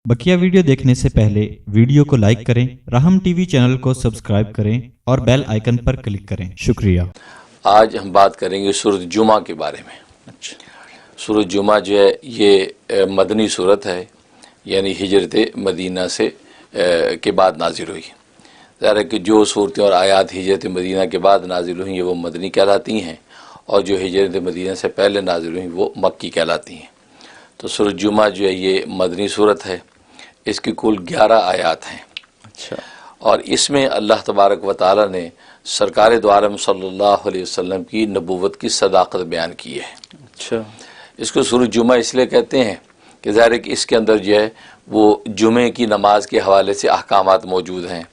बकिया video देखने से पहले वीडियो को लाइक करें, राहम टीवी चैनल को सब्सक्राइब करें और बेल आइकन पर क्लिक करें। शुक्रिया। आज हम बात करेंगे सूरत जुमा के बारे में। सूरत जुमा जो है ये मदनी सूरत है, यानी हिजरत मदीना से के बाद नाजिल हुई। ज़ाहिर है कि जो सूरतें और आयात हिजरत मदीना के बाद नाजिल हुई वो मदनी कहलाती हैं, और जो हिजरत मदीना से पहले नाजिल हुई वो मक्की कहलाती हैं। तो सूरत जुमा जो है ये मदनी सूरत है। इसकी कुल 11 आयात हैं। अच्छा। और इसमें अल्लाह तबारक व तआला ने सरकार दो आलम सल्लल्लाहु अलैहि वसल्लम की नबूवत की सदाकत बयान की है। अच्छा। इसको सूरत जुमा इसलिए कहते हैं कि ज़ाहिर है कि इसके अंदर जो है वो जुमे की नमाज के हवाले से अहकामात मौजूद हैं,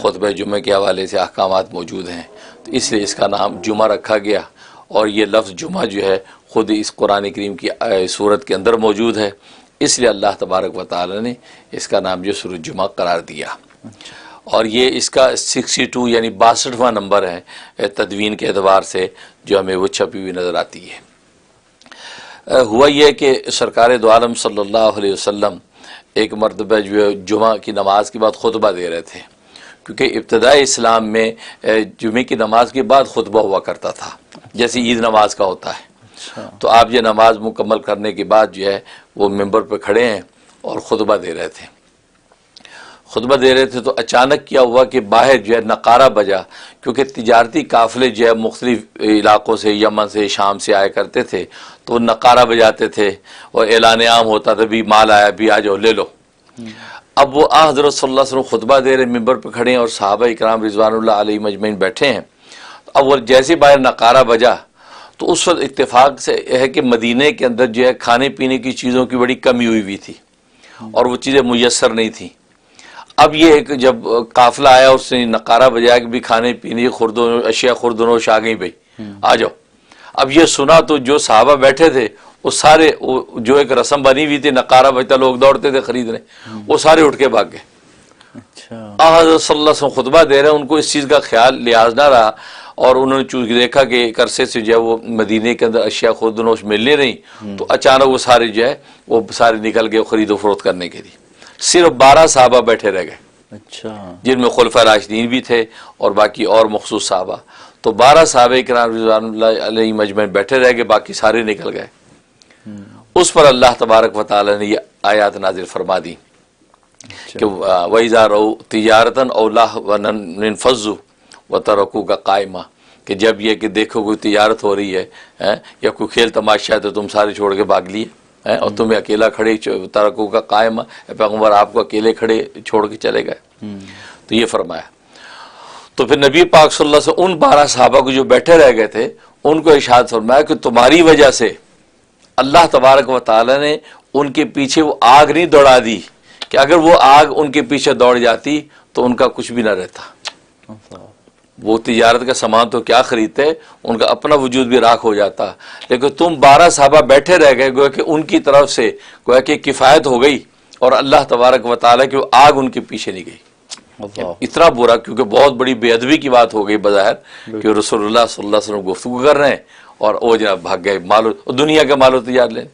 खुतबे जुमे के हवाले से अहकामात मौजूद हैं, तो इसलिए इसका नाम जुमा रखा गया। और ये लफ्ज़ जुमा जो है ख़ुद इस कुरान करीम की सूरत के अंदर मौजूद है, इसलिए अल्लाह तबारक व तआला ने इसका नाम जो सूरत जुमा करार दिया। और ये इसका 62 यानी 62वां नंबर है तदवीन के एतबार से जो हमें वो छपी हुई नज़र आती है। हुआ ये कि सरकार दो आलम सल्लल्लाहु अलैहि वसल्लम एक मरतबा जो है जुमा की नमाज के बाद खुतबा दे रहे थे, क्योंकि इब्तदाई इस्लाम में जुमे की नमाज के बाद खुतबा हुआ करता था, जैसे ईद नमाज का होता है। तो आप ये नमाज मुकम्मल करने के बाद जो है वो मिंबर पर खड़े हैं और ख़ुतबा दे रहे थे। खुतबा दे रहे थे तो अचानक क्या हुआ कि बाहर जो है नकारा बजा, क्योंकि तिजारती काफ़िले जो है मुख्तलिफ इलाक़ों से, यमन से, शाम से आया करते थे, तो वो नकारा बजाते थे और ऐलान आम होता था भी माल आया, भी आ जाओ ले लो। अब वो हज़रत सल्लल्लाहु अलैहि वसल्लम खुतबा दे रहे, मिंबर पर खड़े हैं और सहाबा इकराम रिज़वानुल्लाह अलैहिम अजमईन बैठे हैं। अब वो जैसे बाहर नकारा बजा तो उस वक्त इत्तेफाक से है कि मदीने के अंदर जो है खाने पीने की चीज़ों की बड़ी कमी हुई थी और वो चीज़ें मुयस्सर नहीं थी। अब ये एक जब काफ़िला आया उसने नकारा बजाया कि भी खाने पीने खुर्दो अशिया खुर्दनोश आ गई भाई, आ जाओ। अब ये सुना तो जो सहाबा बैठे थे वो सारे जो एक रस्म बनी हुई थी, नकारा बजता लोग दौड़ते थे खरीदने, वो सारे उठ के भाग गए। हज़रत सल्लल्लाहु अलैहि वसल्लम खुतबा दे रहे हैं, उनको इस चीज़ का ख्याल लिहाज ना रहा और उन्होंने चूँकि देखा कि एक अरसे से जो है वो मदीने के अंदर अशिया खुर्दनोश मिल नहीं रही, तो अचानक वो सारे जो है वो सारे निकल गए खरीदो फरोख्त करने के लिए। सिर्फ 12 साहबा बैठे रह गए। अच्छा। जिनमें खुलफा राशिदीन भी थे और बाकी और मखसूस साहबा। तो 12 साहबे किराम रिज़वानुल्लाह अलैहिम अजमईन बैठे रह गए, बाकी सारे निकल गए। उस पर अल्लाह तबारक व तआला ने ये आयत नाजिल फरमा दी कि वइज़ा रऊ तिजारतन औ लहवन फज़्ज़ू व तरकूका कायमा, कि जब ये कि देखो कोई तिजारत हो रही है या कोई खेल तमाशा है तो तुम सारे छोड़ के भाग लिए और तुम्हें अकेला खड़े तरकू का कायम, पैगम्बर आपको अकेले खड़े छोड़ के चले गए। तो ये फरमाया। तो फिर नबी पाक सल्लल्लाहु अलैहि वसल्लम उन 12 सहाबा को जो बैठे रह गए थे उनको इरशाद फरमाया कि तुम्हारी वजह से अल्लाह तबारक व तआला ने उनके पीछे वो आग नहीं दौड़ा दी कि अगर वो आग उनके पीछे दौड़ जाती तो उनका कुछ भी ना रहता। वो तिजारत का सामान तो क्या खरीदते, उनका अपना वजूद भी राख हो जाता। लेकिन तुम 12 साहबा बैठे रह गए, गोया कि उनकी तरफ से गोया कि किफ़ायत हो गई और अल्लाह तबारक व तआला की वो आग उनके पीछे नहीं गई। इतना बुरा, क्योंकि बहुत बड़ी बेअदबी की बात हो गई बज़ाहिर कि रसूलुल्लाह सल्लल्लाहु अलैहि वसल्लम गुफ्तगू कर रहे हैं और वो जनाब भाग गए मालो दुनिया के मालो तिजारत लेने।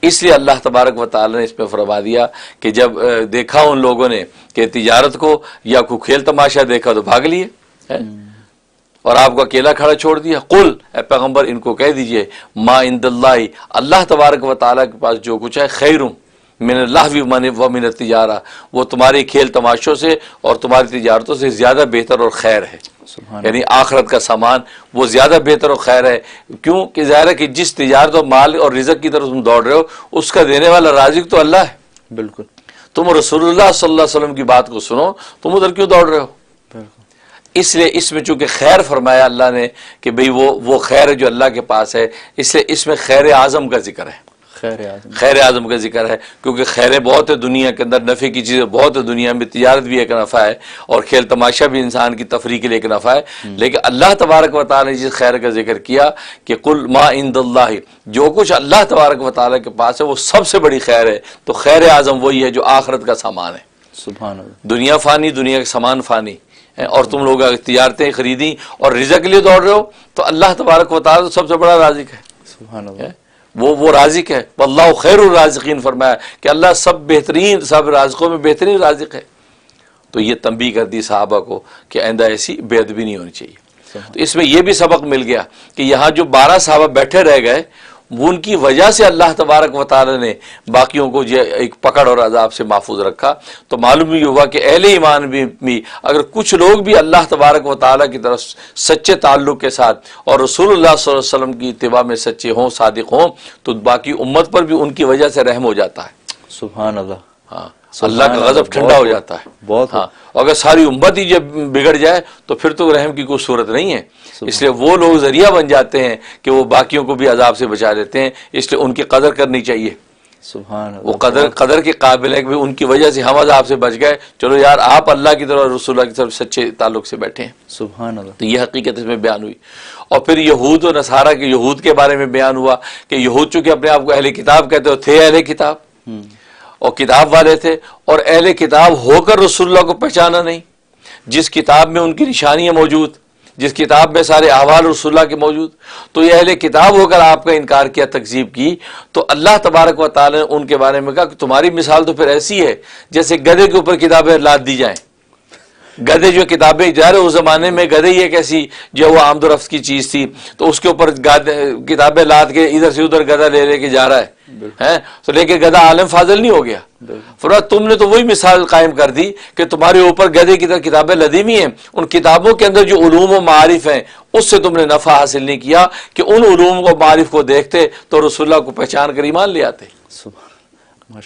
इसलिए अल्लाह तबारक व तआला ने इसमें फरमा दिया कि जब देखा उन लोगों ने कि तिजारत को या कोई खेल तमाशा देखा तो भाग लिए और आपको अकेला खड़ा छोड़ दिया। कुल पैगंबर इनको कह दीजिए मा इंदल्लाहि, अल्लाह तबारक व तआला के पास जो कुछ है खैरुम मिन लहवी व मिन तिजारा, वो तुम्हारे खेल तमाशों से और तुम्हारी तिजारतों से ज़्यादा बेहतर और खैर है। यानी आखिरत का सामान वो ज़्यादा बेहतर और खैर है। क्यों कि ज़ाहिर है कि जिस तिजारत और माल और रिज़्क़ की तरफ तुम दौड़ रहे हो उसका देने वाला राज़िक़ तो अल्लाह है। बिल्कुल। तुम रसूलुल्लाह सल्लल्लाहु अलैहि वसल्लम की बात को सुनो, तुम उधर क्यों दौड़ रहे हो? इसलिए इसमें चूंकि खैर फरमाया अल्लाह ने कि भाई वो खैर है जो अल्लाह के पास है, इसलिए इसमें खैर आज़म का जिक्र है। खैर आज़म का जिक्र है क्योंकि खैरें बहुत है दुनिया के अंदर, नफ़े की चीज़ें बहुत है दुनिया में, तिजारत भी एक नफ़ा है और खेल तमाशा भी इंसान की तफरीह के लिए एक नफ़ा है। लेकिन अल्लाह तबारक व तआला ने जिस खैर का जिक्र किया कि कुल मा इंदल्लाहि, जो कुछ अल्लाह तबारक व तआला के पास है वो सबसे बड़ी खैर है। तो खैर आज़म वही है जो आखिरत का सामान है। सुभान अल्लाह। दुनिया फ़ानी, दुनिया का सामान फ़ानी और तुम लोग तिजारतें खरीदी और रिज़्क़ के लिए दौड़ रहे हो तो अल्लाह तबारक व तआला सबसे बड़ा राज़िक़ है। सुभान अल्लाह। وہ رازق ہے. واللہ خیر الرازقین فرمایا کہ اللہ سب رازقوں میں بہترین رازق ہے. تو یہ تنبیہ کر دی صحابہ کو کہ آئندہ ایسی بے ادبی نہیں ہونی چاہیے. تو اس میں یہ بھی سبق مل گیا کہ یہاں جو 12 صحابہ بیٹھے رہ گئے وہ ان کی وجہ سے اللہ تبارک و تعالی نے باقیوں کو ایک پکڑ اور عذاب سے محفوظ رکھا. تو معلوم یہ ہوا کہ اہل ایمان بھی اگر کچھ لوگ بھی اللہ تبارک و تعالی کی طرف سچے تعلق کے ساتھ اور رسول اللہ صلی اللہ علیہ وسلم کی اتباع میں سچے ہوں، صادق ہوں، تو باقی امت پر بھی ان کی وجہ سے رحم ہو جاتا ہے. سبحان اللہ. ہاں، اللہ کا غضب ٹھنڈا ہو جاتا ہے. بہت. ہاں، اگر ساری امت ہی جب بگڑ جائے تو پھر تو رحم کی کوئی صورت نہیں ہے. اس لیے وہ لوگ ذریعہ بن جاتے ہیں کہ وہ باقیوں کو بھی عذاب سے بچا لیتے ہیں. اس لیے ان کی قدر کرنی چاہیے. سبحان اللہ. وہ قدر کے قابل ہے کہ ان کی وجہ سے ہم عذاب سے بچ گئے. چلو یار، آپ اللہ کی طرف اور رسول اللہ کی طرف سچے تعلق سے بیٹھے ہیں. سبحان اللہ. تو یہ حقیقت اس میں بیان ہوئی. اور پھر یہود و نصارہ کے یہود کے بارے میں بیان ہوا کہ یہود چونکہ اپنے آپ کو اہل کتاب کہتے تھے، اہل کتاب اور کتاب والے تھے، اور اہل کتاب ہو کر رسول اللہ کو پہچانا نہیں. جس کتاب میں ان کی نشانیاں موجود، جس کتاب میں سارے احوال رسول اللہ کے موجود، تو یہ اہل کتاب ہو کر آپ کا انکار کیا، تکذیب کی. تو اللہ تبارک و تعالی نے ان کے بارے میں کہا کہ تمہاری مثال تو پھر ایسی ہے جیسے گدھے کے اوپر کتابیں لاد دی جائیں. گدھے جو کتابیں ظاہر اس زمانے میں گدھے ہی ایک ایسی جو وہ آمد و رفت کی چیز تھی، تو اس کے اوپر کتابیں لاد کے ادھر سے ادھر گدھا لے کے جا رہا ہے. تو لیکن گدھا عالم فاضل نہیں ہو گیا. فرمایا تم نے تو وہی مثال قائم کر دی کہ تمہارے اوپر گدھے کی طرح کتابیں لدی ہوئی ہیں. ان کتابوں کے اندر جو علوم و معارف ہیں اس سے تم نے نفع حاصل نہیں کیا کہ ان علوم و معارف کو دیکھتے تو رسول اللہ کو پہچان کر ایمان لے آتے.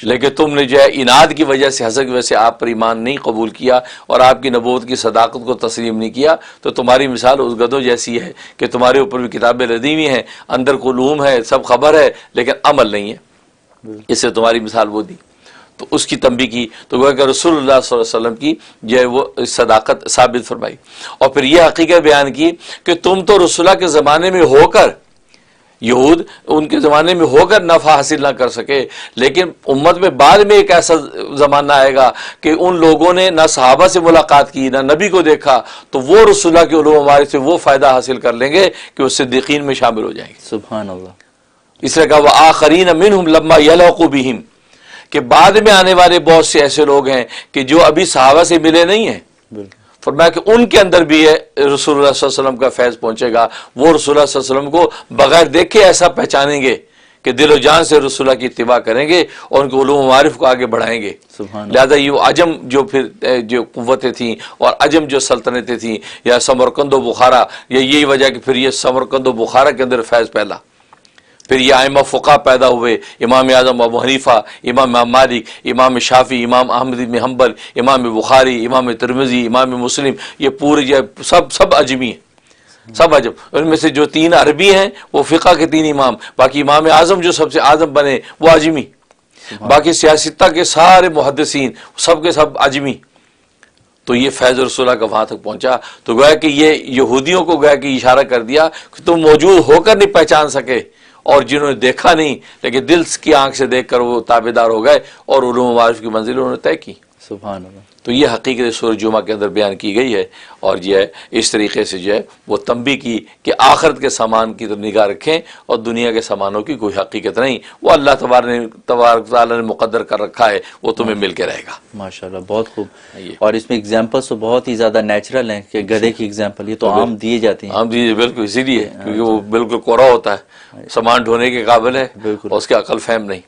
لیکن تم نے جو ہے اناد کی وجہ سے، حسد کی وجہ سے آپ پر ایمان نہیں قبول کیا اور آپ کی نبوت کی صداقت کو تسلیم نہیں کیا. تو تمہاری مثال اس گدھوں جیسی ہے کہ تمہارے اوپر بھی کتابیں لدی ہوئی ہیں، اندر کو علوم ہے، سب خبر ہے، لیکن عمل نہیں ہے. اس سے تمہاری مثال وہ دی. تو اس کی تنبیہ کی. تو گویا کہ رسول اللہ صلی اللہ علیہ وسلم کی جو ہے وہ صداقت ثابت فرمائی. اور پھر یہ حقیقت بیان کی کہ تم تو رسول اللہ کے زمانے میں ہو کر، یہود ان کے زمانے میں ہو کر نفع حاصل نہ کر سکے، لیکن امت میں بعد میں ایک ایسا زمانہ آئے گا کہ ان لوگوں نے نہ صحابہ سے ملاقات کی، نہ نبی کو دیکھا، تو وہ رسول اللہ کے علوم ہمارے سے وہ فائدہ حاصل کر لیں گے کہ اس صدیقین میں شامل ہو جائیں گے. سبحان اللہ. اس طرح کا وآخرین منہم لما یلحقوا بہم، کہ بعد میں آنے والے بہت سے ایسے لوگ ہیں کہ جو ابھی صحابہ سے ملے نہیں ہیں. فرمایا کہ ان کے اندر بھی رسول اللہ صلی اللہ علیہ وسلم کا فیض پہنچے گا. وہ رسول اللہ صلی اللہ علیہ وسلم کو بغیر دیکھے ایسا پہچانیں گے کہ دل و جان سے رسول اللہ کی اتباع کریں گے اور ان کے علوم و معارف کو آگے بڑھائیں گے. لہذا یہ عجم جو پھر جو قوتیں تھیں اور عجم جو سلطنتیں تھیں، یا سمرقند و بخارا، یہی وجہ کہ پھر یہ سمرقند و بخارا کے اندر فیض پھیلا. پھر یہ ائمہ فقہ پیدا ہوئے، امام اعظم ابو حنیفہ، امام مالک، امام شافعی، امام احمد بن حنبل، امام بخاری، امام ترمذی، امام مسلم. یہ پورے جو سب عجمی ہیں، سب عجم. ان میں سے جو 3 عربی ہیں وہ فقہ کے 3 امام، باقی امام اعظم جو سب سے اعظم بنے وہ عجمی. باقی سیاستہ کے سارے محدثین سب کے سب عجمی. تو یہ فیض رسول اللہ کا وہاں تک پہنچا. تو گویا کہ یہ یہودیوں کو گویا کہ اشارہ کر دیا کہ تم موجود ہو کر نہیں پہچان سکے، اور جنہوں نے دیکھا نہیں لیکن دل کی آنکھ سے دیکھ کر وہ تابعدار ہو گئے اور علوم و معارف کی منزل انہوں نے طے کی. سبحان اللہ. تو یہ حقیقت سورہ جمعہ کے اندر بیان کی گئی ہے. اور جو ہے اس طریقے سے جو ہے وہ تنبیہ کی کہ آخرت کے سامان کی طرف نگاہ رکھیں اور دنیا کے سامانوں کی کوئی حقیقت نہیں، وہ اللہ تبارک تعالیٰ نے مقدر کر رکھا ہے، وہ تمہیں مل کے رہے گا. ماشاءاللہ، بہت خوب. اور اس میں ایگزامپلس تو بہت ہی زیادہ نیچرل ہیں کہ گدھے کی ایگزامپل یہ تو عام دیے جاتے ہیں. عام دیے بالکل اسی لیے کیونکہ وہ بالکل کوڑا ہوتا ہے، سامان ڈھونے کے قابل ہے اور اس کے عقل فہم نہیں.